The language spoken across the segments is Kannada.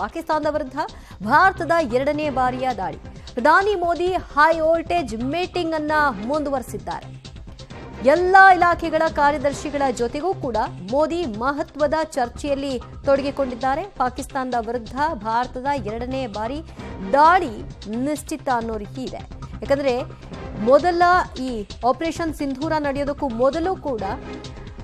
ಪಾಕಿಸ್ತಾನದ ವಿರುದ್ಧ ಭಾರತದ ಎರಡನೇ ಬಾರಿಯ ದಾಳಿ. ಪ್ರಧಾನಿ ಮೋದಿ ಹೈ ವೋಲ್ಟೇಜ್ ಮೀಟಿಂಗ್ ಅನ್ನ ಮುಂದುವರೆಸಿದ್ದಾರೆ. ಎಲ್ಲ ಇಲಾಖೆಗಳ ಕಾರ್ಯದರ್ಶಿಗಳ ಜೊತೆಗೂ ಕೂಡ ಮೋದಿ ಮಹತ್ವದ ಚರ್ಚೆಯಲ್ಲಿ ತೊಡಗಿಕೊಂಡಿದ್ದಾರೆ. ಪಾಕಿಸ್ತಾನದ ವಿರುದ್ಧ ಭಾರತದ ಎರಡನೇ ಬಾರಿ ದಾಳಿ ನಿಶ್ಚಿತ ಅನ್ನೋ ರೀತಿ ಇದೆ. ಯಾಕಂದ್ರೆ ಮೊದಲ ಈ ಆಪರೇಷನ್ ಸಿಂಧೂರ ನಡೆಯೋದಕ್ಕೂ ಮೊದಲು ಕೂಡ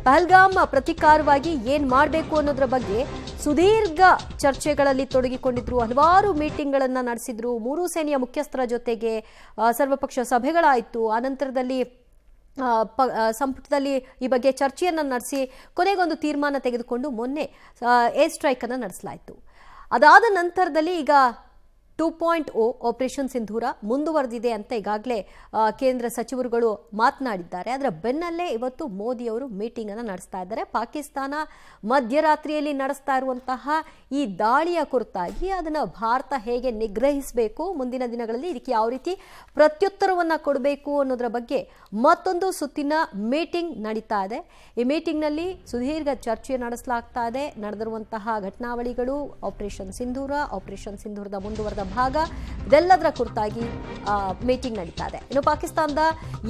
ಪಹಲ್ಗಾಮ್ ಪ್ರತೀಕಾರವಾಗಿ ಏನ್ ಮಾಡಬೇಕು ಅನ್ನೋದ್ರ ಬಗ್ಗೆ ಸುದೀರ್ಘ ಚರ್ಚೆಗಳಲ್ಲಿ ತೊಡಗಿಕೊಂಡಿದ್ರು. ಹಲವಾರು ಮೀಟಿಂಗ್ಗಳನ್ನ ನಡೆಸಿದ್ರು. ಮೂರೂ ಸೇನೆಯ ಮುಖ್ಯಸ್ಥರ ಜೊತೆಗೆ ಸರ್ವಪಕ್ಷ ಸಭೆಗಳಾಯಿತು. ಆನಂತರದಲ್ಲಿ ಸಂಪುಟದಲ್ಲಿ ಈ ಬಗ್ಗೆ ಚರ್ಚೆಯನ್ನು ನಡೆಸಿ ಕೊನೆಗೊಂದು ತೀರ್ಮಾನ ತೆಗೆದುಕೊಂಡು ಮೊನ್ನೆ ಏರ್ ಸ್ಟ್ರೈಕ್ ಅನ್ನು ನಡೆಸಲಾಯಿತು. ಅದಾದ ನಂತರದಲ್ಲಿ ಈಗ 2.0 ಆಪರೇಷನ್ ಸಿಂಧೂರ ಮುಂದುವರೆದಿದೆ ಅಂತ ಈಗಾಗಲೇ ಕೇಂದ್ರ ಸಚಿವರುಗಳು ಮಾತನಾಡಿದ್ದಾರೆ. ಅದರ ಬೆನ್ನಲ್ಲೇ ಇವತ್ತು ಮೋದಿ ಅವರು ಮೀಟಿಂಗ್ ಅನ್ನು ನಡೆಸ್ತಾ ಇದ್ದಾರೆ. ಪಾಕಿಸ್ತಾನ ಮಧ್ಯರಾತ್ರಿಯಲ್ಲಿ ನಡೆಸ್ತಾ ಇರುವಂತಹ ಈ ದಾಳಿಯ ಕುರಿತಾಗಿ ಅದನ್ನು ಭಾರತ ಹೇಗೆ ನಿಗ್ರಹಿಸಬೇಕು, ಮುಂದಿನ ದಿನಗಳಲ್ಲಿ ಇದಕ್ಕೆ ಯಾವ ರೀತಿ ಪ್ರತ್ಯುತ್ತರವನ್ನು ಕೊಡಬೇಕು ಅನ್ನೋದರ ಬಗ್ಗೆ ಮತ್ತೊಂದು ಸುತ್ತಿನ ಮೀಟಿಂಗ್ ನಡೀತಾ ಇದೆ. ಈ ಮೀಟಿಂಗ್ನಲ್ಲಿ ಸುದೀರ್ಘ ಚರ್ಚೆ ನಡೆಸಲಾಗ್ತಾ ಇದೆ. ನಡೆದಿರುವಂತಹ ಘಟನಾವಳಿಗಳು, ಆಪರೇಷನ್ ಸಿಂಧೂರದ ಮುಂದುವರೆದ ಭಾಗ, ಇದೆಲ್ಲದರ ಕುರಿತಾಗಿ ಮೀಟಿಂಗ್ ನಡೀತಾ ಇದೆ. ಇನ್ನು ಪಾಕಿಸ್ತಾನದ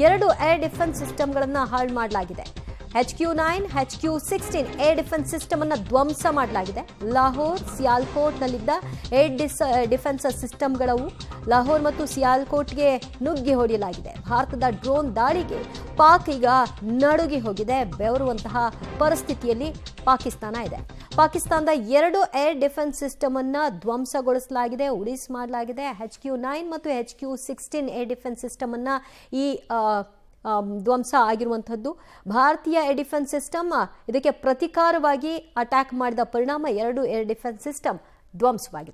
2 ಏರ್ ಡಿಫೆನ್ಸ್ ಸಿಸ್ಟಮ್ಗಳನ್ನು ಹಾಳು ಮಾಡಲಾಗಿದೆ. HQ-9, HQ-16 air defence system ಅನ್ನು ಧ್ವಂಸ ಮಾಡಲಾಗಿದೆ. ಲಾಹೋರ್, ಸಿಯಾಲ್ಕೋಟ್ನಲ್ಲಿದ್ದ ಏರ್ ಡಿಫೆನ್ಸ್ ಸಿಸ್ಟಮ್ಗಳವು ಲಾಹೋರ್ ಮತ್ತು ಸಿಯಾಲ್ಕೋಟ್ಗೆ ನುಗ್ಗಿ ಹೊಡೆಯಲಾಗಿದೆ. ಭಾರತದ ಡ್ರೋನ್ ದಾಳಿಗೆ ಪಾಕ್ ಈಗ ನಡುಗಿ ಹೋಗಿದೆ. ಬೆವರುವಂತಹ ಪರಿಸ್ಥಿತಿಯಲ್ಲಿ ಪಾಕಿಸ್ತಾನ ಇದೆ. ಪಾಕಿಸ್ತಾನದ 2 ಏರ್ ಡಿಫೆನ್ಸ್ ಸಿಸ್ಟಮ್ ಅನ್ನ ಧ್ವಂಸಗೊಳಿಸಲಾಗಿದೆ, ಉಳಿಸ್ ಮಾಡಲಾಗಿದೆ. HQ-9 ಮತ್ತು HQ-16 ಏರ್ ಡಿಫೆನ್ಸ್ ಸಿಸ್ಟಮ್ ಅನ್ನ ಈ ಧ್ವಂಸ ಆಗಿರುವಂಥದ್ದು. ಭಾರತೀಯ ಏರ್ ಡಿಫೆನ್ಸ್ ಸಿಸ್ಟಮ್ ಇದಕ್ಕೆ ಪ್ರತೀಕಾರವಾಗಿ ಅಟ್ಯಾಕ್ ಮಾಡಿದ ಪರಿಣಾಮ 2 ಏರ್ ಡಿಫೆನ್ಸ್ ಸಿಸ್ಟಮ್ ಧ್ವಂಸವಾಗಿದೆ.